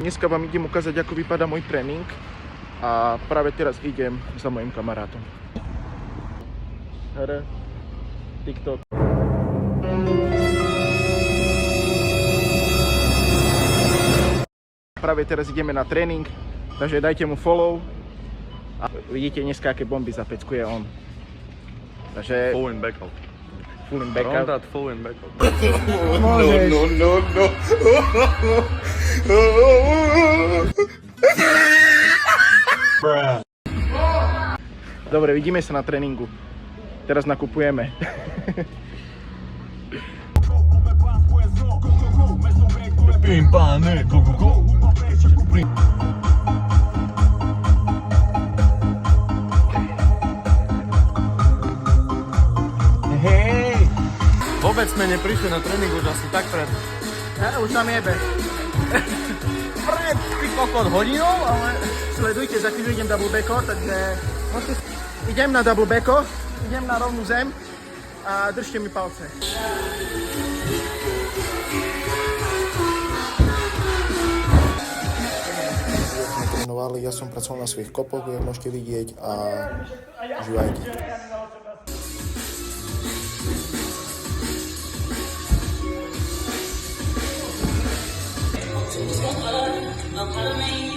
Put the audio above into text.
Dneska vám idem ukázať, ako vypadá môj tréning a práve teraz idem za mojim kamarátom. Hra, TikTok. Práve teraz ideme na tréning, takže dajte mu follow a vidíte dneska, aké bomby zapeckuje on. Takže... Full in backup. Full in backup. Ronda full in backup. No. Dobre, vidíme sa na tréningu. Teraz nakupujeme. Hej! Vôbec sme neprišli na tréning už asi tak pred... Už nám jebe. Pred ty kokot hodinou, ale... Sledujte, za chvíľu idem double backo, takže idem na double backo, idem na rovnú zem a držte mi palce. Trénovali, ja som pracoval na svojich kopoch, jak môžete vidieť, a užívajte. I'm